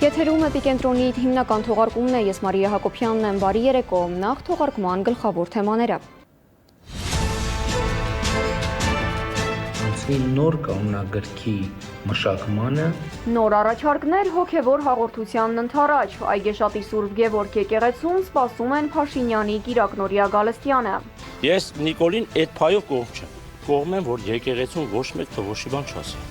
Եթերում Էպիկենտրոնի հիմնական թողարկումն է, ես Մարիա Հակոբյանն եմ, բարի երեկո, նախ թողարկման գլխավոր թեմաները։ Անցնի նոր կանոնագրքի մշակմանը։ Նոր առաջարկներ հոգևոր հաղորդությանն ընդառաջ, Այգեշատի Սուրբ Գևորգ եկեղեցում սպասում են Փաշինյանի կիրակնօրյա Գալստյանը։ Ես Նիկոլին այդ փայով կողմ չեմ, կողմ եմ, որ եկեղեցում ոչ մեկ թողոշի բան չասի։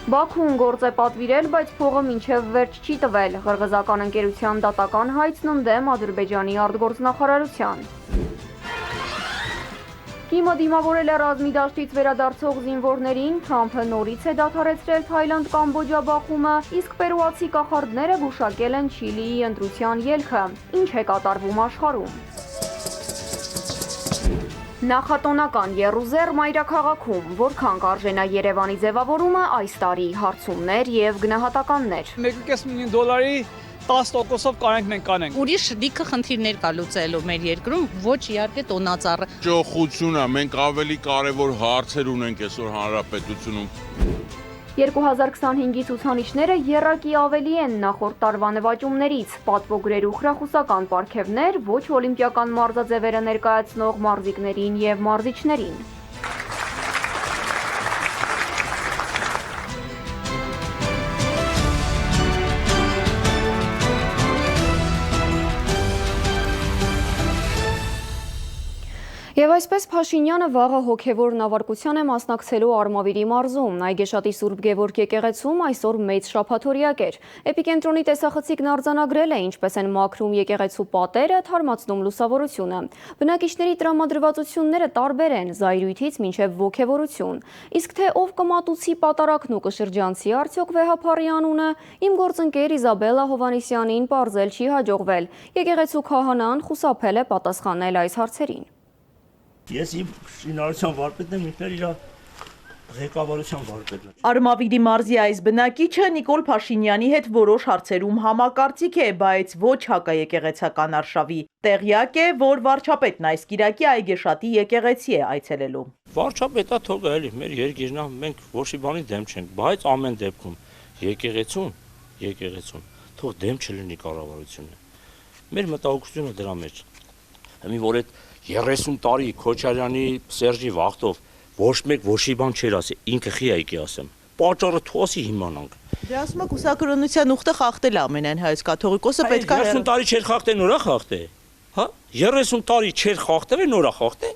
Բաքուն գործ է պատվիրել, բայց փողը մինչև վերջ չի տվել, Ղրղզական ընկերության դատական հայցն ընդդեմ Ադրբեջանի արտգործնախարարության։ Կիմը դիմավորել է ռազմի դաշտից վերադարձող զինվորներին, Թրամփը նորից է դադարեցրել Թայլանդ-Կամբոջա բախումը, իսկ պերուացի կախարդները գուշակել են Չիլիի ընտրության ելքը, ինչ է կատարվում աշխարհում։ Նախատոնական եռուզեռ մայրաքաղաքում, որքան կարժենա Երևանի ձևավորումը այս տարի, հարցումներ եւ գնահատականներ։ 1.5 միլիոն դոլարի 10%-ով կանենք մենք կանենք։ Ուրիշ լիքը խնդիրներ կա լուծելու մեր երկրում, ոչ իհարկե տոնածառը։ Ճոխությունը, մենք ավելի կարևոր հարցեր ունենք այսօր հանրապետությունում։ 2025-ի ցուցանիշները եռակի ավելի են նախորդ տարվա նվաճումներից, պատվոգրեր ու խրախուսական պարգևներ, ոչ օլիմպիական մարզաձևերը ներկայացնող մարզիկներին եւ մարզիչներին։ Եվ այսպես Փաշինյանը վաղը հոգևոր նավարկության է մասնակցելու Արմավիրի մարզում, Այգեշատի Սուրբ Գևորգ եկեղեցում այսօր մեծ շաբաթօրյակ էր։ Էպիկենտրոնի տեսախցիկն արձանագրել է, ինչպես են մաքրում եկեղեցու պատերը, թարմացնում լուսավորությունը։ Բնակիչների տրամադրվածությունները տարբեր են, զայրույթից մինչև ոգևորություն։ Իսկ թե ով կմատուցի պատարակն ու կշրջանցի արդյոք Վեհափարի անունը, իմ գործընկեր Իզաբելլա Հովհաննիսյանին պարզել չի հաջողվել։ Եկեղեցու քահանան խուսափել է պատասխանել այս հարցերին։ Ես իմ շինարարության վարպետն եմ, ինքն էլ իր ղեկավարության վարպետն է։ Արմավիրի մարզի այս բնակիչը Նիկոլ Փաշինյանի հետ որոշ հարցերում համակարծիք է, բայց ոչ հակաեկեղեցական արշավի։ Տեղյակ է, որ վարչապետն այս կիրակի Այգեշատի եկեղեցի է այցելելու։ Վարչապետա թողը էլի, մեր երկիրն է, մենք ոչի բանի դեմ չենք, բայց ամեն դեպքում եկեղեցուն թող դեմ չլինի կառավարությունը։ Մեր մտահոգությունը դրա մեջ։ Հիմա որ այդ 30 տարի Քոչարյանի, Սերժի վախտով ոչ մեկ ոչի բան չէր ասի, ինքը խի եկի ասեմ։ Պատճառը թողի իմանանք։ Դե ասում եք ուսակրոնության ուխտը խախտել ամենայն հայոց կաթողիկոսը պետք է 30 տարի չէր խախտել, նորա խախտե։ Հա, 30 տարի չէր խախտել, նորա խախտե։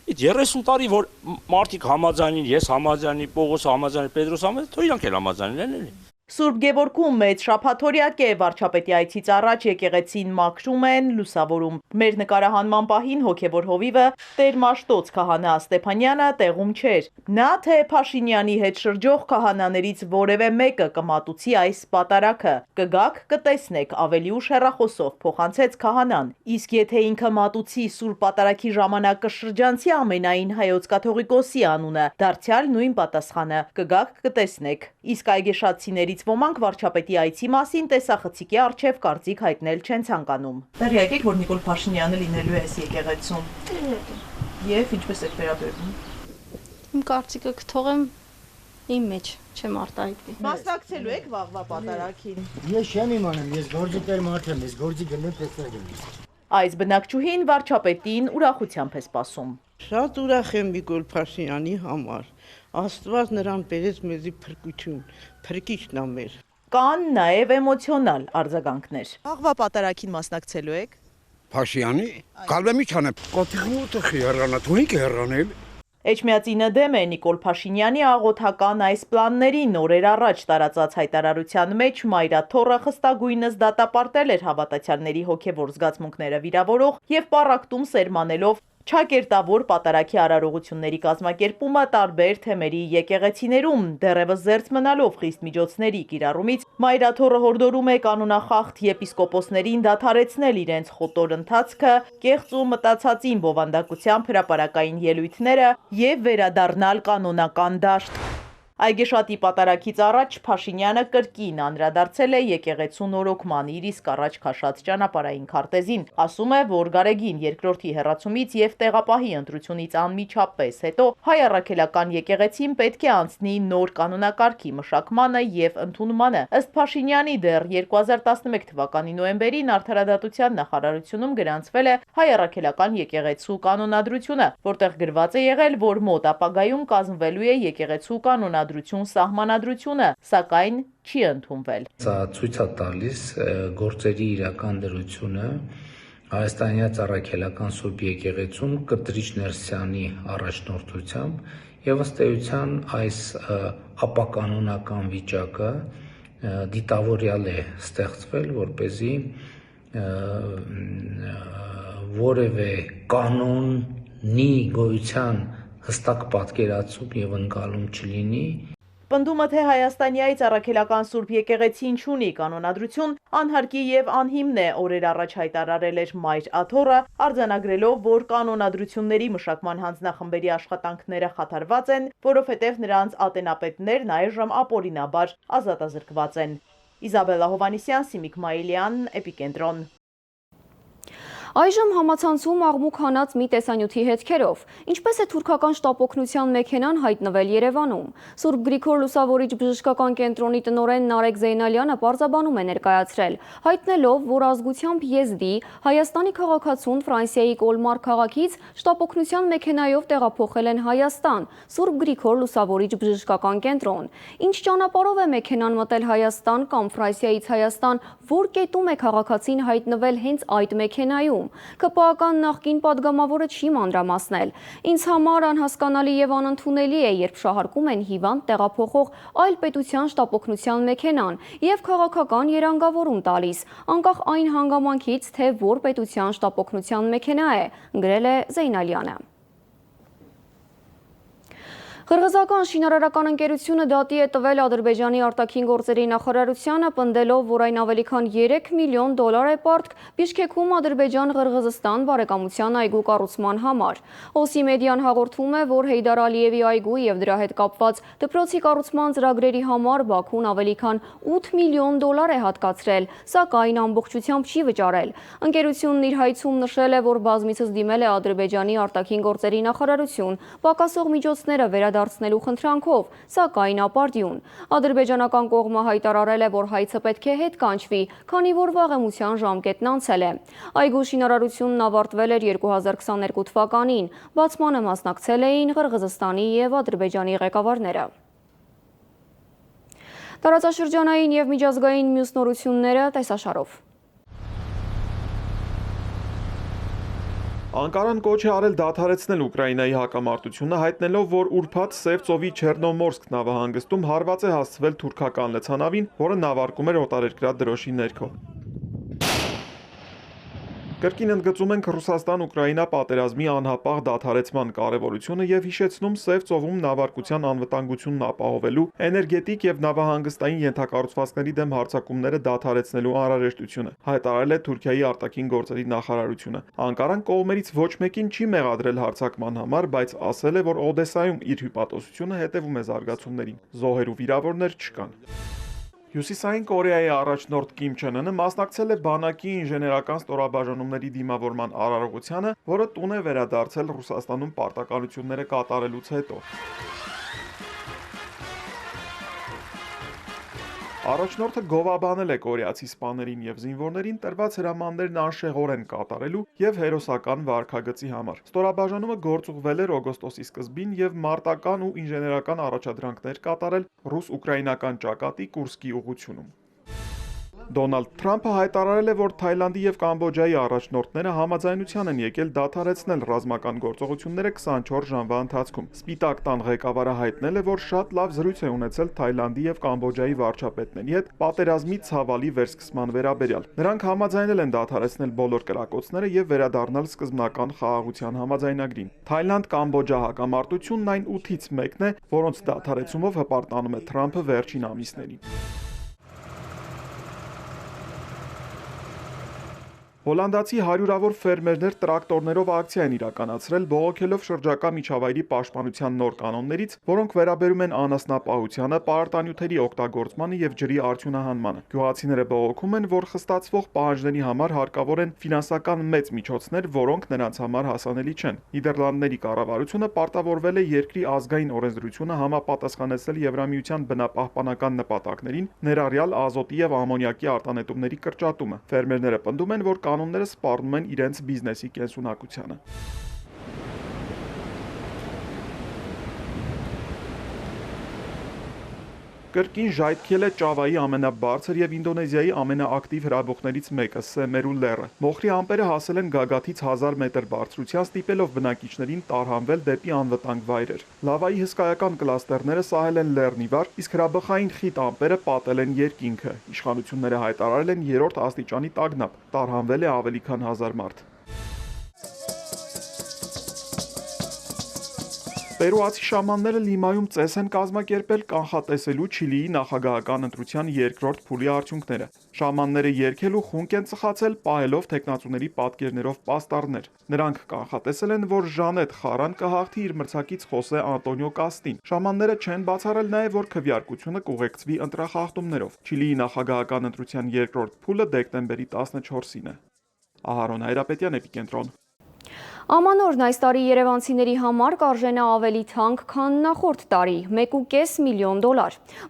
Այդ 30 տարի որ մարդիկ համաձայնին, ես համաձայնի, Պողոս համաձայնի, Պետրոս համաձայնի, թող իրանք էլ համաձայնեն էլի։ Սուրբ Գևորգում մեծ շաբաթօրյակ է, վարչապետի այցից առաջ եկեղեցին մաքրում են, լուսավորում։ Մեր նկարահանման պահին հոգևոր հովիվը Տեր Մաշտոց քահանա Ստեփանյանը տեղում չէր։ Նա թե Փաշինյանի հետ շրջող քահանաներից որևէ մեկը կմատուցի այս պատարակը, կգաք կտեսնեք, ավելի ուշ հեռախոսով փոխանցեց քահանան։ Իսկ եթե ինքը մատուցի Սուրբ պատարակի ժամանակ կշրջանցի ամենայն հայոց կաթողիկոսի անունը, դարձյալ նույն պատասխանը, կգաք կտեսնեք։ Իսկ այգեշատցիների ոմանք վարչապետի այցի մասին տեսախցիկի առջև կարծիք հայտնել չեն ցանկանում։ Տեղյակ եք, որ Նիկոլ Փաշինյանը լինելու է այս եկեղեցում։ Եվ ինչպես եք վերաբերվում։ Իմ կարծիքը կթողեմ իմ մեջ, չեմ արտահայտվի։ Մասնակցելու եք վաղվա պատարագին։ Ես չեմ իմանում, ես գործի տեր մարդ եմ, ես գործի գնեմ տեսա գնեմ։ Այս բնակչուհին վարչապետին ուրախությամբ է սպասում։ Շատ ուրախ եմ Նիկոլ Փաշինյանի համար։ Աստված նրան բերեց մեզի փրկություն, փրկիչն է մեր։ Կան նաև էմոցիոնալ արձագանքներ։ Վաղվա պատարագին մասնակցելու եք։ Փաշյանի կալվեմի չանե կոթիղուտը խիարանա թունիկ հեռանել Էջմիածինը դեմ է Նիկոլ Փաշինյանի աղոթական այս պլաններին օրեր առաջ տարածած հայտարարության մեջ Մայրաթոռը խստագույնս դատապարտել էր հավատացյալների հոգևոր զգացմունքները վիրավորող եւ պառակտում սերմանելով Չակերտավոր պատարագի արարողությունների կազմակերպումը տարբեր թեմերի եկեղեցիներում դեռևս զերծ մնալով խիստ միջոցների կիրառումից Մայրաթոռը հորդորում է կանոնախախտ եպիսկոպոսներին դադարեցնել իրենց խոտոր ընթացքը, կեղծ ու մտածածին բովանդակությամբ հրապարակային ելույթները եւ վերադառնալ կանոնական դաշտ։ Այգեշատի պատարագից առաջ Փաշինյանը կրկին անդրադարձել է եկեղեցու նորոգման իր իսկ առաջ քաշած ճանապարհային քարտեզին, ասում է, որ Գարեգին II հեռացումից եւ տեղապահի ընտրությունից անմիջապես հետո հայ առաքելական եկեղեցին պետք է անցնի նոր կանոնակարգի մշակմանը եւ ընդունմանը։ Ըստ Փաշինյանի դեռ 2011 թվականի նոյեմբերին Արդարադատության նախարարությունում գրանցվել է հայ առաքելական եկեղեցու կանոնադրությունը, որտեղ գրված է եղել, որ մոտ ապագայում կազմվելու է եկեղեցու սահմանադրությունը, սակայն չի ընդունվել։ Սա ցույց է տալիս գործերի իրական դրությունը Հայաստանյան առաքելական Սուրբ եկեղեցուն Կտրիչ Ներսյանի առաջնորդությամբ եւ ըստ էության այս ապականոնական վիճակը դիտավորյալ է ստեղծվել, որպեսզի որևէ կանոնի գոյության հստակ պատկերացում եւ ընկալում չլինի։ Պնդումը, թե Հայաստանյայից առաքելական Սուրբ եկեղեցին չունի կանոնադրություն, անհարկի եւ անհիմն է օրեր առաջ հայտարարել էր Մայրաթոռը, արձանագրելով, որ կանոնադրությունների մշակման հանձնախմբերի աշխատանքները խաթարված են, որովհետեւ նրանց ատենապետներն այժմ ապօրինաբար ազատազրկված են։ Իզաբելլա Հովանիսյան, Սիմիկ Մայիլյան, Էպիկենտրոն։ Այժմ համացանցում աղմուկ հանած մի տեսանյութի հետքերով, ինչպես է թուրքական շտապօգնության մեքենան հայտնվել Երևանում։ Սուրբ Գրիգոր Լուսավորիչ բժշկական կենտրոնի տնօրեն Նարեկ Զեյնալյանը պարզաբանում է ներկայացրել, հայտնելով, որ ազգությամբ եզդի Հայաստանի քաղաքացուն Ֆրանսիայի Կոլմար քաղաքից շտապօգնության մեքենայով տեղափոխել են Հայաստան, Սուրբ Գրիգոր Լուսավորիչ բժշկական կենտրոն։ Ինչ ճանապարհով է մեքենան մտել Հայաստան կամ Ֆրանսիայից Հայաստան, որ կետում է քաղաքացին հայտնվել հենց այդ մեքենայում։ ԿՊԱ-ական նախկին падգամավորը չի մանրամասնել։ Ինձ համար անհասկանալի եւ անընդունելի է, երբ շահարկում են հիվանդ տեղափոխող այլ պետության շտապօգնության մեքենան եւ քաղաքական երանգավորում տալիս, անկախ այն հանգամանքից, թե որ պետության շտապօգնության մեքենա է, գրել է Զեյնալյանը։ Ղրղզական շինարարական ընկերությունը դատի է տվել Ադրբեջանի արտաքին գործերի նախարարությանը, պնդելով, որ այն ավելի քան $3 միլիոն է պարտք Բիշքեքում Ադրբեջան-Ղրղզստան բարեկամության այգու կառուցման համար։ ՕՍԻ մեդիան հաղորդում է, որ Հեյդար Ալիևի այգու եւ դրա հետ կապված դպրոցի կառուցման ծրագրերի համար Բաքուն ավելի քան $8 միլիոն է հատկացրել, սակայն ամբողջությամբ չի վճարել։ Ընկերությունն իր հայցում նշել է, որ բազմիցս դիմել է Ադրբեջանի արտաքին գործերի նախարարություն, պակասող միջոցները վերադարձնելու խնդրանքով, սակայն ապարդյուն։ Ադրբեջանական կողմը հայտարարել է, որ հայցը պետք է հետ կանչվի, քանի որ վաղեմության ժամկետն անցել է։ Այգու շինարարությունն ավարտվել էր 2022 թվականին, բացմանը մասնակցել էին Ղրղզստանի եւ Ադրբեջանի ղեկավարները։ Տարածաշրջանային եւ միջազգային մյուս նորությունները տեսաշարով։ Անկարան կոչ է արել դադարեցնել Ուկրաինայի հակամարտությունը, հայտնելով, որ ուրբաթ Սև ծովի Չեռնոմորսկ նավահանգստում հարված է հասցվել թուրքական լցանավին, որը նավարկում էր օտարերկրյա դրոշի ներքո։ Կրկին ընդգծում ենք Ռուսաստան-Ուկրաինա պատերազմի անհապաղ դադարեցման կարևորությունը եւ հիշեցնում Սև ծովում նավարկության անվտանգությունն ապահովելու, էներգետիկ եւ նավահանգստային ենթակառուցվածքների դեմ հարձակումները դադարեցնելու անհրաժեշտությունը, հայտարարել է Թուրքիայի արտաքին գործերի նախարարությունը։ Անկարան կողմերից ոչ մեկին չի մեղադրել հարձակման համար, բայց ասել է, որ Օդեսայում իր հյուպատոսությունը հետևում է զարգացումներին։ Զոհեր ու վիրավորներ չկան։ Հյուսիսային Կորեայի առաջնորդ Կիմ Չեն Ընը մասնակցել է բանակի ինժեներական ստորաբաժանումների դիմավորման արարողությանը, որը տուն է վերադարձել Ռուսաստանում պարտականությունները կատարելուց հետո։ Առաջնորդը գովաբանել է կորեացի սպաներին եւ զինվորներին տրված հրամաններն անշեղորեն կատարելու եւ հերոսական վարքագծի համար։ Ստորաբաժանումը գործուղվել էր օգոստոսի սկզբին եւ մարտական ու ինժեներական առաջադրանքներ կատարել ռուս-ուկրաինական ճակատի Կուրսկի ուղղությունում։ Դոնալդ Թրամփը հայտարարել է, որ Թայլանդի եւ Կամբոջայի առաջնորդները համաձայնության են եկել դադարեցնել ռազմական գործողությունները 24 ժամվա ընթացքում։ Սպիտակ տան ղեկավարը հայտնել է, որ շատ լավ զրույց է ունեցել Թայլանդի եւ Կամբոջայի վարչապետների հետ պատերազմի ցավալի վերսկսման վերաբերյալ։ Նրանք համաձայնել են դադարեցնել բոլոր կրակոցները եւ վերադառնալ սկզբնական խաղաղության համաձայնագրին։ Թայլանդ-Կամբոջա հակամարտությունն այն 8-ից մեկն է, որոնց դադարեցումով հպարտանում է Թրամփը վերջին ամիսներին։ Հոլանդացի հարյուրավոր ֆերմերներ տրակտորներով ակցիա են իրականացրել, բողոքելով շրջակա միջավայրի պաշտպանության նոր կանոններից, որոնք վերաբերում են անասնապահությանը, պարարտանյութերի օգտագործմանը եւ ջրի արդյունահանմանը։ Գյուղացիները բողոքում են, որ խստացվող պահանջների համար հարկավոր են ֆինանսական մեծ միջոցներ, որոնք նրանց համար հասանելի չեն։ Նիդերլանդների կառավարությունը պարտավորվել է երկրի ազգային օրենսդրությունը համապատասխանեցնել Եվրամիության բնապահպանական նպատակներին, ներառյալ ազոտի եւ ամոնիակի արտանետումների կրճատումը։ Ֆերմերները պնդում են, որ կանոնները սպառնում են իրենց բիզնեսի կենսունակությանը։ Կրկին ժայթքել է Ճավայի ամենաբարձր եւ Ինդոնեզիայի ամենաակտիվ հրաբուխներից մեկը՝ Սեմերու լեռը։ Մոխրի ամպերը հասել են գագաթից 1000 մետր բարձրության, ստիպելով բնակիչներին տարհանվել դեպի անվտանգ վայրեր։ Լավայի հսկայական կլաստերները սահել են լեռնի վար, իսկ հրաբխային խիտ ամպերը պատել են երկինքը։ Իշխանությունները հայտարարել են 3-րդ աստիճանի տագնապ, տարհանվել է ավելի քան 1000 մարդ։ Պերուացի շամանները Լիմայում ծես են կազմակերպել կանխատեսելու Չիլիի նախագահական ընտրության երկրորդ փուլի արդյունքները։ Շամանները երգել ու խունկ են ծխացել, պահելով թեկնածուների պատկերներով պաստառներ։ Նրանք կանխատեսել են, որ Ժանետ Խարան կհաղթի իր մրցակից Խոսե Անտոնիո Կաստին։ Շամանները չեն բացառել նաև, որ քվեարկությունը կուղեկցվի ընտրախախտումներով։ Չիլիի նախագահական ընտրության երկրորդ փուլը դեկտեմբերի 14-ին է։ Ահարոն Հայրապետյան, Էպիկենտրոն։ Ամանորն այս տարի երևանցիների համար կարժենա ավելի թանկ, քան նախորդ տարի՝ $1.5 միլիոն։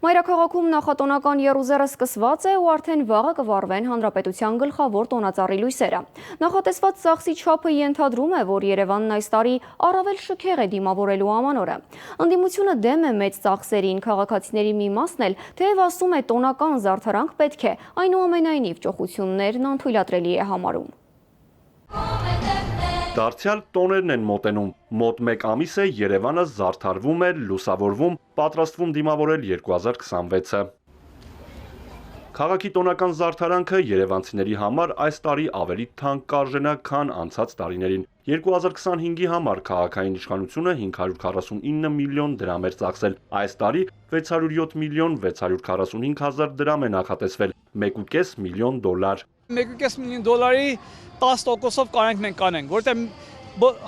Մայրաքաղաքում նախատոնական եռուզեռը սկսված է ու արդեն վաղը կվառվեն հանրապետության գլխավոր տոնածառի լույսերը։ Նախատեսված ծախսի չափը ենթադրում է, որ Երևանն այս տարի առավել շքեղ է դիմավորելու ամանորը։ Ընդդիմությունը դեմ է մեծ ծախսերին, քաղաքացիների մի մասն էլ թեև ասում է տոնական զարդարանք պետք է, այնուամենայնիվ ճոխություններն անթույլատրելի է համարում։ Դարձյալ տոներն են մոտենում, մոտ 1 ամիս է Երևանը զարդարվում է, լուսավորվում, պատրաստվում դիմավորել 2026-ը։ Քաղաքի տոնական զարդարանքը երևանցիների համար այս տարի ավելի թանկ կարժենա, քան անցած տարիներին։ 2025-ի համար քաղաքային իշխանությունը 549 միլիոն դրամ էր ծախսել, այս տարի 607 միլիոն 645 հազար դրամ է նախատեսվել, $1.5 միլիոն։ $1.5 միլիոն 10%-ով կանենք կանենք, որտեղ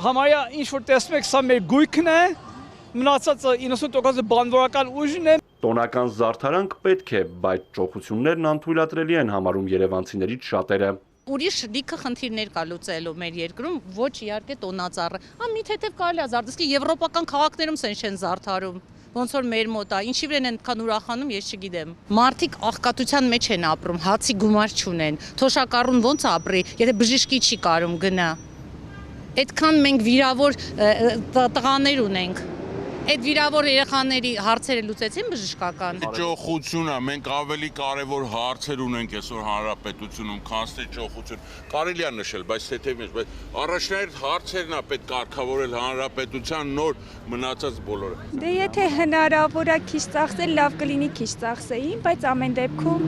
համարյա ինչ որ տեսնում եք, սա մեր գույքն է, մնացածը 90%-ը բանվորական ուժն է։ Տոնական զարդարանք պետք է, բայց ճոխություններն անթույլատրելի են համարում երևանցիներից շատերը։ Ուրիշ լիքը խնդիրներ կա լուծելու մեր երկրում, ոչ իհարկե տոնածառը։ Մի թեթև կարելի է զարդարել, իսկ եվրոպական քաղաքներում սենց չեն զարդարում։ Ոնց որ մեր մոտ է, ինչի վրա են այդքան ուրախանում, ես չգիտեմ։ Մարդիկ աղքատության մեջ են ապրում, հացի գումար չունեն։ Թոշակառուն ոնց ապրի, եթե բժշկի չի կարում գնա։ Այդքան մենք վիրավոր տղաներ ունենք։ Այդ վիրավոր երեխաների հարցերը լուծեցին բժշկական։ Ճոխությունը, մենք ավելի կարևոր հարցեր ունենք այսօր հանրապետությունում, քան թե ճոխություն։ Կարելի է նշել, բայց թեթևից, բայց առաջնահերթ հարցերն է պետք կարգավորել հանրապետության նոր մնացած բոլորը։ Դե եթե հնարավոր է քիչ ծախսել, լավ կլինի քիչ ծախսեին, բայց ամեն դեպքում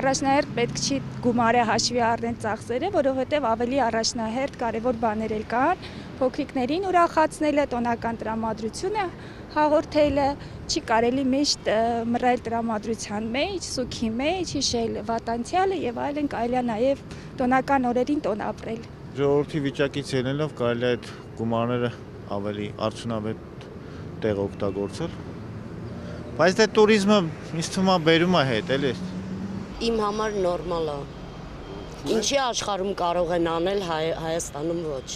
առաջնահերթ պետք չի գումարը հաշվի առնել ծախսերը, որովհետև ավելի առաջնահերթ կարևոր բաներ էլ կան, փոքրիկներին ուրախացնելը, տոնական տրամադրությունը հաղորդելը, չի կարելի միշտ մռայլ տրամադրության մեջ, սուքի մեջ, հիշել վատանցյալը եւ այլն, կարելի է նաեւ տոնական օրերին տոն ապրել։ Ժողովրդի վիճակից ելնելով կարելի է այդ գումարները ավելի արդյունավետ տեղ օգտագործել։ Բայց դե տուրիզմը ինձ թվում է բերում է հետ, էլի։ Իմ համար նորմալ է։ Ինչի աշխարհում կարող են անել, Հայաստանում ոչ։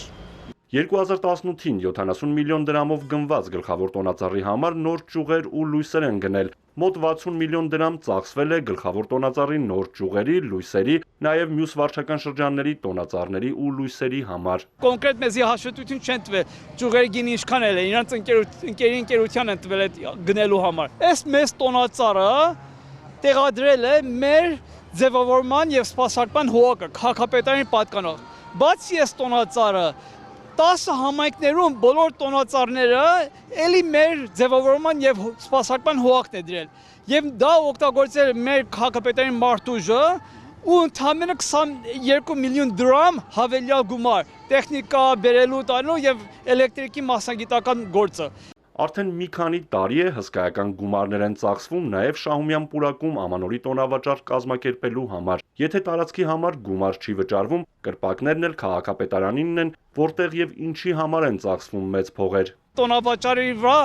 2018-ին 70 միլիոն դրամով գնված գլխավոր տոնածառի համար նոր ճյուղեր ու լույսեր են գնել։ Մոտ 60 միլիոն դրամ ծախսվել է գլխավոր տոնածառի նոր ճյուղերի, լույսերի, նաև մյուս վարչական շրջանների տոնածառների ու լույսերի համար։ Կոնկրետ մեզի հաշվետվություն չեն տվել, ճյուղերի գինը ինչքան էլ է, իրանց ընկերության են տվել այդ գնելու համար։ Այս մեծ տոնածառը տեղադրել է մեր ձևավորման եւ սպասարկման հողը, քաղաքապետարանի պատկանող։ Բացի այս տոնածառը 10 համայնքներում բոլոր տոնածառները էլի մեր ձևավորման եւ սպասարկման հողն է դրել։ Եվ դա օգտագործել մեր քաղաքապետարանի մարդուժը ու ընդամենը 22 միլիոն դրամ հավելյալ գումար, տեխնիկա բերելու տալու եւ էլեկտրիկի մասնագիտական գործը։ Արդեն մի քանի տարի է հսկայական գումարներ են ծախսվում նաև Շահումյան պուրակում ամանորի տոնավաճառ կազմակերպելու համար։ Եթե տարածքի համար գումար չի վճարվում, կրպակներն էլ քաղաքապետարանինն են, որտեղ եւ ինչի համար են ծախսվում մեծ փողեր։ Տոնավաճառի վրա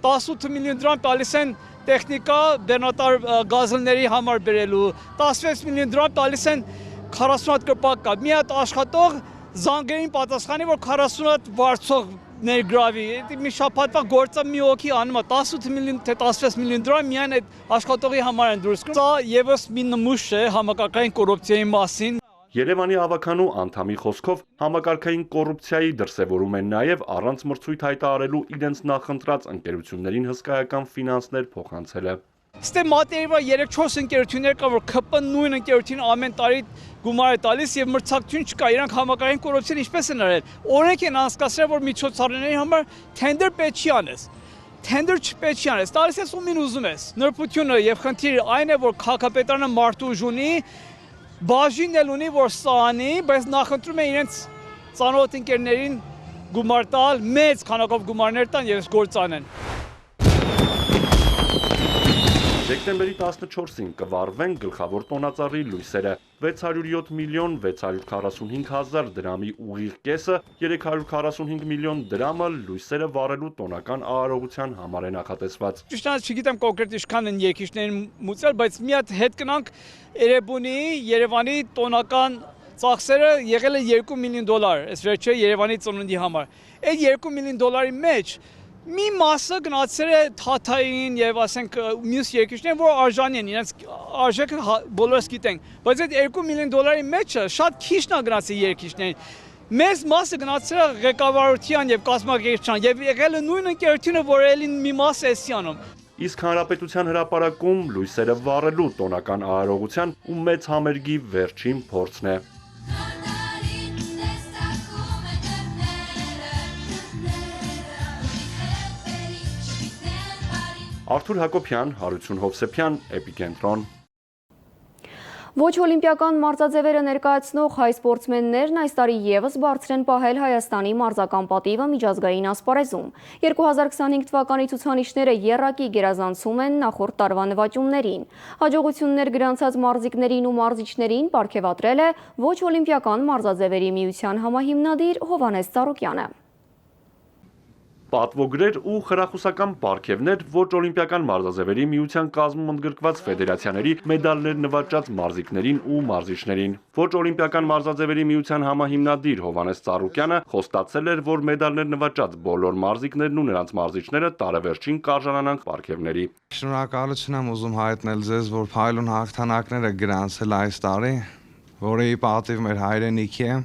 18 միլիոն դրամ տալիս են տեխնիկա բեռնատար գազելների համար բերելու, 16 միլիոն դրամ տալիս են 40 հատ կրպակ կա։ Մի հատ աշխատող զանգերին պատասխանի, որ 40 հատ վարձող ներգրավի, մի շաբաթվա գործը մի հոգի անում է 18 միլիոն թե 16 միլիոն դրամ միայն այդ աշխատողի համար են դուրս գնում։ Սա եւս մի նմուշ է համակարգային կոռուպցիայի մասին։ Երևանի ավականու անդամի խոսքով համակարգային կոռուպցիայի դրսևորում են նաև առանց մրցույթ հայտարարելու իրենց նախընտրած ընկերություններին հսկայական ֆինանսներ փոխանցելը։ Ստե մատերի վրա 3-4 ընկերություններ կա, որ ԿՊ նույն ընկերությունին ամեն տարի գումար է տալիս եւ մրցակցություն չկա, իրանք համակարգային կոռուպցիան ինչպես են արել։ Օրենք են անցկացրել, որ միջոցառումների համար թենդեր պետք չի անես։ Թենդեր չպետք չի անես, տալիս ես ումին ուզում ես։ Նրբությունը եւ խնդիրը այն է, որ քաղաքապետարանը մարդուժ ունի, բաժին էլ ունի, որ սա անի, բայց նախընտրում է իրենց ծանոթ ընկերներին գումար տալ, մեծ քանակով գումարներ տան եւ գործ անեն։ Դեկտեմբերի 14-ին կվարվեն գլխավոր տոնածառի լույսերը 607 միլիոն 645 հազար դրամի ուղիղ կեսը 345 միլիոն դրամը լույսերը վառելու տոնական արարողության համար է նախատեսված։ Ճիշտ ասած չգիտեմ կոնկրետ ինչքան են երկիշներին մուծել, բայց մի հատ հետ կնանք Էրեբունի, Երևանի տոնական ծախսերը եղել է 2 միլիոն դոլար, այս վերջը Երևանի ծնունդի համար։ Այդ 2 միլիոն դոլարի մեջ մի մասը գնացել է Թաթային եւ ասենք մյուս երկրներն, որ արժանի են, իրենց արժեքը բոլորս գիտենք, բայց այդ 2 միլիոն դոլարի մեջը շատ քիչն է գնացել երկրներին։ Մեծ մասը գնացել է ղեկավարության եւ կազմակերպչության եւ եղել է նույն ընկերությունը, որ ելին մի մասը էսի անում։ Իսկ հանրապետության հրապարակում լույսերը վառելու տոնական արարողության ու մեծ համերգի վերջին փորձն է։ Արթուր Հակոբյան, Հարություն Հովսեփյան, Էպիկենտրոն։ Ոչ օլիմպիական մարզաձևերը ներկայացնող հայ սպորտսմեններն այս տարի եւս բարձր են պահել Հայաստանի մարզական պատիվը միջազգային ասպարեզում։ 2025 թվականի ցուցանիշները եռակի գերազանցում են նախորդ տարվա նվաճումներին։ Հաջողություններ գրանցած մարզիկներին ու մարզիչներին պարգևատրել է ոչ օլիմպիական մարզաձևերի միության համահիմնադիր Հովհաննես Ծառուկյանը։ Պատվոգրեր ու խրախուսական պարգևներ ոչ օլիմպիական մարզաձևերի միության կազմում ընդգրկված ֆեդերացիաների մեդալներ նվաճած մարզիկներին ու մարզիչներին։ Ոչ օլիմպիական մարզաձևերի միության համահիմնադիր Հովհաննես Ծառուկյանը խոստացել էր, որ մեդալներ նվաճած բոլոր մարզիկներն ու նրանց մարզիչները տարեվերջին կարժանանան պարգևների։ Շնորհակալություն եմ ուզում հայտնել ձեզ, որ փայլուն հաղթանակներ եք գրանցել այս տարի, որի պատիվ մեր հայրենիքի է։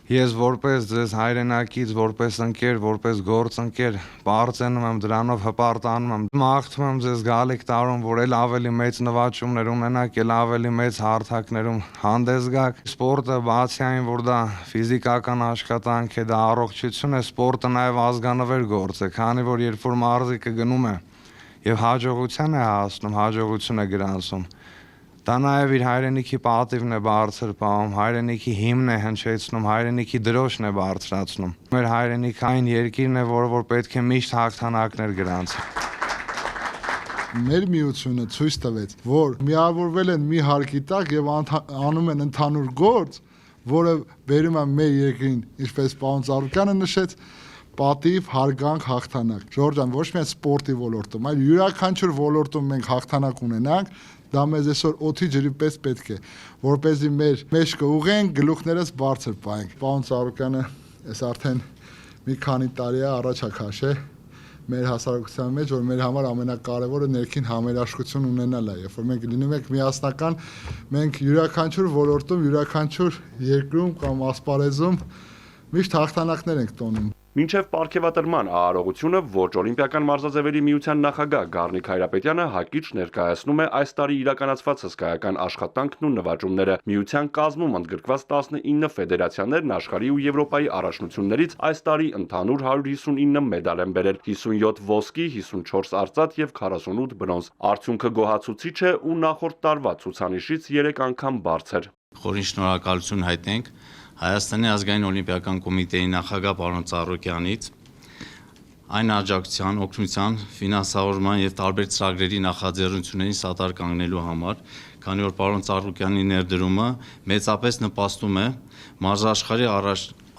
Ես որպես ձեզ հայրենակից, որպես ընկեր, որպես գործընկեր բարձենում եմ դրանով հպարտանում եմ։ Մաղթում եմ ձեզ գալիք տարում, որ էլ ավելի մեծ նվաճումներ ունենաք, էլ ավելի մեծ հարթակներում հանդես գաք։ Սպորտը բացի այն, որ դա ֆիզիկական աշխատանք է, դա առողջություն է, սպորտը նաև ազգանվեր գործ է, քանի որ երբ որ մարզիկը գնում է եւ հաջողության է հասնում, հաջողություն է գրանցում, դա նաև իր հայրենիքի պատիվն է բարձր պահում, հայրենիքի հիմն է հնչեցնում, հայրենիքի դրոշն է բարձրացնում։ Մեր հայրենիքը այն երկիրն է, որ պետք է միշտ հաղթանակներ գրանցի։ Մեր միությունը ցույց տվեց, որ միավորվել են մի հարկի տակ եւ անում են ընդհանուր գործ, որը բերում է մեր երկրին, ինչպես պարոն Ծառուկյանը նշեց, պատիվ, հարգանք, հաղթանակ։ Ժորժան, ոչ միայն սպորտի ոլորտում, այլ յուրաքանչյուր ոլորտում մենք հաղթանակ ունենանք, դա մեզ այսօր օդի ջրի պես պետք է, որպեսզի մեր մեջքը ուղենք, գլուխներս բարձր պահենք։ Պարոն Ծառուկյանը Այս արդեն մի քանի տարի է առաջ է քաշել մեր հասարակության մեջ, որ մեր համար ամենակարևորը ներքին համերաշխություն ունենալն է, երբ որ մենք լինում ենք միասնական, մենք յուրաքանչյուր ոլորտում, յուրաքանչյուր երկրում կամ ասպարեզում միշտ հաղթանակներ ենք տոնում։ Մինչև պարգևատրման արարողությունը ոչ օլիմպիական մարզաձևերի միության նախագահ Գառնիկ Հայրապետյանը հակիչ ներկայացնում է այս տարի իրականացված հսկայական աշխատանքն ու նվաճումները։ Միության կազմում ընդգրկված 19 ֆեդերացիաներն աշխարհի ու Եվրոպայի առաջնություններից այս տարի ընդհանուր 159 մեդալ են բերել, 57 ոսկի, 54 արծաթ եւ 48 բրոնզ։ Արդյունքը գոհացուցիչ է ու նախորդ տարվա ցուցանիշից 3 անգամ բարձր։ Խորին շնորհակալություն հայտնենք Հայաստանի ազգային օլիմպիական կոմիտեի նախագահ պարոն Ծառուկյանից այն աջակցության, օգնության, ֆինանսավորման եւ տարբեր ծրագրերի նախաձեռնություններին սատար կանգնելու համար, քանի որ պարոն Ծառուկյանի ներդրումը մեծապես նպաստում է մարզաշխարհի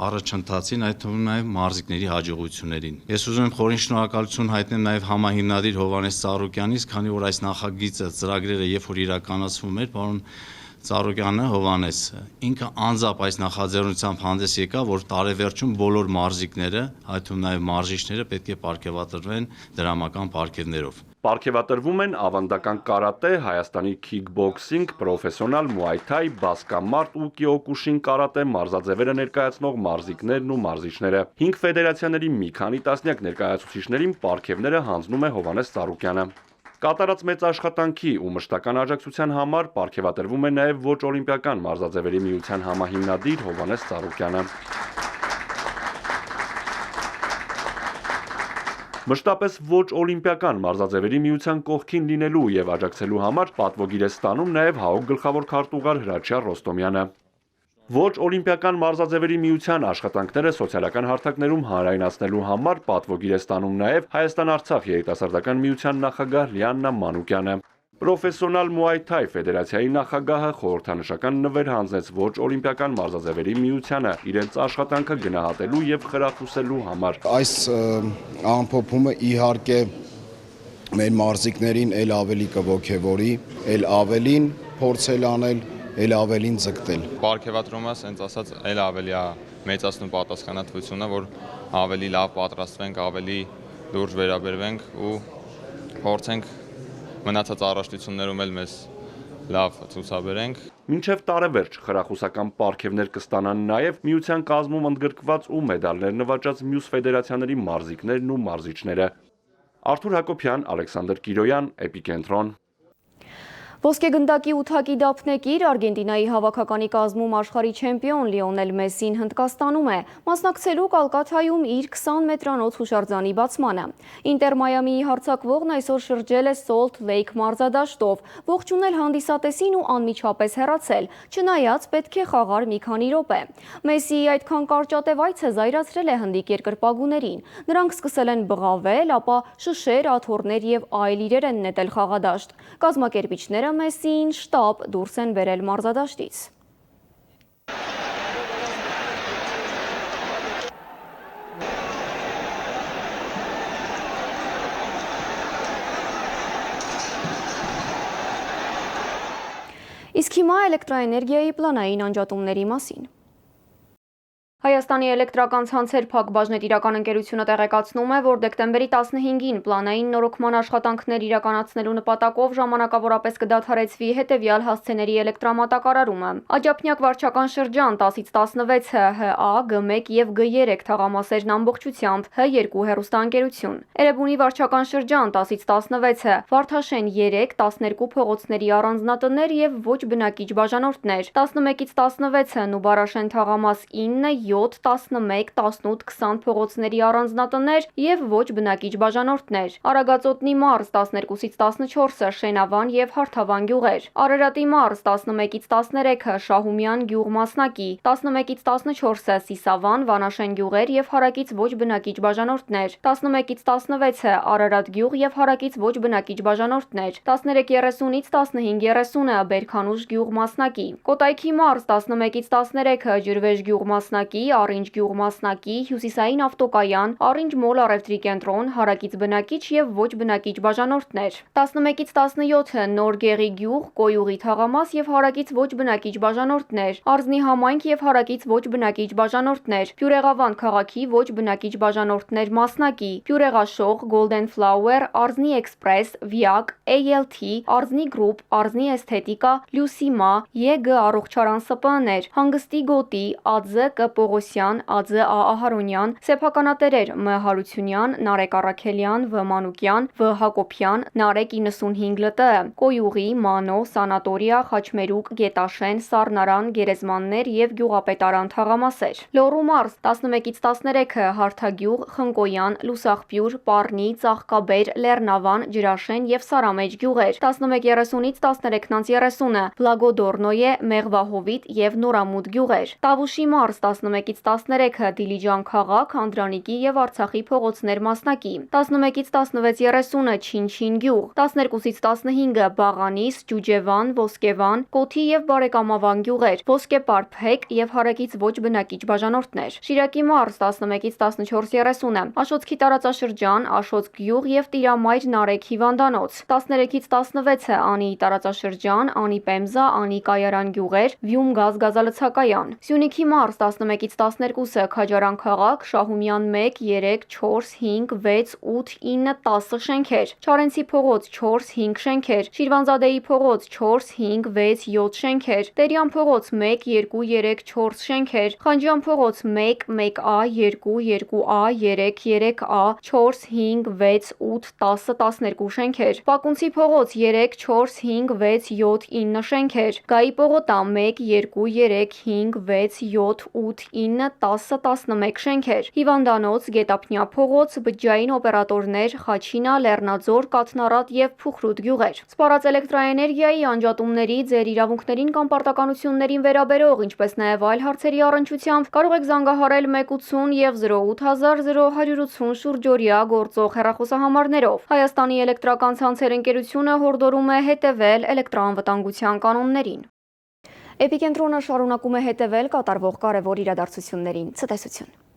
առաջընթացին, այդ թվում նաև մարզիկների հաջողություններին։ Ես ուզում եմ խորին շնորհակալություն հայտնեմ նաև համահիմնադիր Հովհաննես Ծառուկյանից, քանի որ այս նախագիծը, ծրագրերը երբ որ իրականացվում էր, պարոն Ծառուկյանը Հովհաննեսը ինքը անձամբ այս նախաձեռնությամբ հանդես եկավ, որ տարեվերջում բոլոր մարզիկները, այդ թվում նաև մարզիչները պետք է պարգևատրվեն դրամական պարգևներով։ Պարգևատրվում են ավանդական կարատե, Հայաստանի քիքբոքսինգ, պրոֆեսիոնալ մուայ թայ, բասկամարտ ու կիոկուշին կարատե մարզաձևերը ներկայացնող մարզիկներն ու մարզիչները։ 5 ֆեդերացիաների մի քանի տասնյակ ներկայացուցիչներին պարգևները հանձնում է Հովհաննես Ծառուկյանը։ Կատարած մեծ աշխատանքի ու մշտական աջակցության համար պարգևատրվում է նաև ոչ օլիմպիական մարզաձևերի միության համահիմնադիր Հովհաննես Ծառուկյանը։ Մշտապես ոչ օլիմպիական մարզաձևերի միության կողքին լինելու եւ աջակցելու համար պատվոգիր է ստանում նաև ՀԱՕԿ գլխավոր քարտուղար Հրաչյա Ռոստոմյանը։ Ոչ օլիմպիական մարզաձևերի միության աշխատանքները սոցիալական հարթակներում հանրայնացնելու համար պատվոգիր է ստանում նաև Հայաստան-Արցախ երիտասարդական միության նախագահ Լիաննա Մանուկյանը։ Պրոֆեսիոնալ մուայ թայ ֆեդերացիայի նախագահը խորհրդանշական նվեր հանձնեց ոչ օլիմպիական մարզաձևերի միությանը իրենց աշխատանքը գնահատելու եւ խրախուսելու համար։ Այս ամփոփումը իհարկե մեր մարզիկներին ել ավելի կողքեվորի, ել ավելին փորձել անել, ել ավելին ձգտել։ Պարգևատրումը, ասենց ասած, ել ավելի է մեծացնում պատասխանատվությունը, որ ավելի լավ պատրաստվենք, ավելի լուրջ վերաբերվենք ու փորձենք մնացած առաջնություններում էլ մեզ լավ ցուցաբերենք։ Մինչև տարեվերջ խրախուսական պարգևներ կստանան նաև միության կազմում ընդգրկված ու մեդալներ նվաճած մյուս ֆեդերացիաների մարզիկներն ու մարզիչները։ Արթուր Հակոբյան, Ալեքսանդր Կիրոյան, Էպիկենտրոն։ Ոսկեգնդակի ութակի դափնեկիր Արգենտինայի հավաքականի կազմում աշխարհի չեմպիոն Լիոնել Մեսսին Հնդկաստանում է, մասնակցելու Կալկաթայում իր 20 մետրանոց հուշարձանի բացմանը։ Ինտեր Մայամիի հարձակվողն այսօր շրջել է Սոլթ Լեյք մարզադաշտով, ողջունել հանդիսատեսին ու անմիջապես հեռացել, չնայած պետք է խաղար մի քանի րոպե։ Մեսսիի այդքան կարճատև այցը զայրացրել է հնդիկ երկրպագուներին։ Նրանք սկսել են բղավել, ապա շշեր, աթոռներ եւ այլ իրեր են նետել խաղադաշտ։ Կազմակերպիչները Մեսսիին շտապ դուրս են բերել մարզադաշտից։ Իսկ հիմա էլեկտրաէներգիայի պլանային անջատումների մասին։ Հայաստանի էլեկտրական ցանցեր ՓԱԿ բաժնետիրական ընկերությունը տեղեկացնում է, որ դեկտեմբերի 15-ին պլանային նորոգման աշխատանքներ իրականացնելու նպատակով ժամանակավորապես կդադարեցվի հետևյալ հասցեների էլեկտրամատակարարումը։ Աջափնյակ վարչական շրջան 10-ից 16-ը ՀԱ, G1 եւ G3 թաղամասերն ամբողջությամբ, H2 հեռուստաընկերություն։ Էրեբունի վարչական շրջան 10-ից 16-ը Վարդաշեն 3, 12 փողոցների առանձնատներ եւ ոչ բնակիչ բաժանորդներ, 11-ից 16-ը Նուբարաշեն թաղամաս 9, 7, 11, 18, 20 փողոցների առանձնատներ եւ ոչ բնակիչ բաժանորդներ։ Արագածոտնի մարզ 12-ից 14-ը Շենավան եւ Հարթավան գյուղեր։ Արարատի մարզ 11-ից 13-ը Շահումյան գյուղ մասնակի, 11-ից 14-ը Սիսավան, Վանաշեն գյուղեր եւ հարակից ոչ բնակիչ բաժանորդներ, 11-ից 16-ը Արարատ գյուղ եւ հարակից ոչ բնակիչ բաժանորդներ, 13:30-ից 15:30-ը Բերքանուշ գյուղ մասնակի, Կոտայքի մարզ 11-ից 13-ը Ջրվեժ գյուղ մասնակի, մասնակի, Առինջ գյուղ մասնակի, Հյուսիսային ավտոկայան, Առինջ մոլ առևտրի կենտրոն, Հարակից բնակիչ եւ ոչ բնակիչ բաժանորդներ։ 11-ից 17-ը Նոր Գեղի գյուղ, Կոյուղի թաղամաս եւ Հարակից ոչ բնակիչ բաժանորդներ, Արզնի համայնք եւ Հարակից ոչ բնակիչ բաժանորդներ, Բյուրեղավան քաղաքի ոչ բնակիչ բաժանորդներ մասնակի, Բյուրեղաշող, Golden Flower, Արզնի Express, Viag, ALT, Արզնի Group, Արզնի Էսթետիկա, Լյուսիմա, ԵԳ առողջարան ՍՊԸ-ներ, Հանգստի գոտի, ԱՁ Կ Պողոսյան, ԱԶ Ա Ահարոնյան, Սեփականատերեր Մ Հարությունյան, Նարեկ Առաքելյան, Վ Մանուկյան, Վ Հակոբյան, Նարեկ 95 ԼՏ, Կոյուղի, Մանո, Սանատորիա, Խաչմերուկ, Գետաշեն, Սառնարան, Գերեզմաններ եւ Գյուղապետարան թաղամասեր։ Լոռու մարզ 11-ից 13-ը Հարթագյուղ, Խնկոյան, Լուսախպյուր, Պառնի, Ծաղկաբեր, Լեռնավան, Ջրաշեն եւ Սարամեջ գյուղեր, 11:30-ից 13:30-ը Բլագոդորնոյե, Մեղվահովիտ եւ Նորամուտ գյուղեր, Տավուշի մարզ 11-ից 13-ը Դիլիջան քաղաք, Անդրանիկի եւ Արցախի փողոցներ մասնակի, 11-ից 16:30-ը Չինչին գյուղ, 12-ից 15-ը Բաղանիս, Ջուջևան, Ոսկեվան, Կոթի եւ Բարեկամավան գյուղեր, Ոսկեպարփ Հեկ եւ Հարակից ոչ բնակիչ բաժանորդներ, Շիրակի մարզ 11-ից 14:30-ը Աշոտսկի տարածաշրջան, Աշոտսկ գյուղ եւ Տիրամայր Նարեկ հիվանդանոց, 13-ից 16-ը Անիի տարածաշրջան, Անի Պեմզա, Անի Կայարան գյուղեր, Վյում գազ գազալցակայան, Սյունիքի մարզ 11-ից 12-ը Քաջարան քաղաք, Շահումյան 1, 3, 4, 5, 6, 8, 9, 10 շենքեր, Չարենցի փողոց 4, 5 շենքեր, Շիրվանզադեի փողոց 4, 5, 6, 7 շենքեր, Տերյան փողոց 1, 2, 3, 4 շենքեր, Խանջյան փողոց 1, 1A, 2, 2A, 3, 3A, 4, 5, 6, 8, 10, 12 շենքեր, Պակունցի փողոց 3, 4, 5, 6, 7, 9 շենքեր, Գայի պողոտա 1, 2, 3, 5, 6, 7, 8, 9, 10, 11 շենքեր, Հիվանդանոց, Գետափնյա փողոց, բջջային օպերատորներ, Խաչինա, Լեռնաձոր, Կաթնարատ եւ Փուխրուտ գյուղեր, Սպառած էլեկտրաէներգիայի անջատումների, ձեր իրավունքներին կամ պարտականություններին վերաբերող, ինչպես նաեւ այլ հարցերի առնչությամբ կարող եք զանգահարել 180 եւ 08080 շուրջօրյա գործող հեռախոսահամարներով։ Հայաստանի էլեկտրական ցանցեր ընկերությունը հորդորում է հետևել էլեկտրաանվտանգության կանոններին։ Էպիկենտրոնը շարունակում է հետևել կատարվող կարևոր իրադարձություններին։ Ցտեսություն։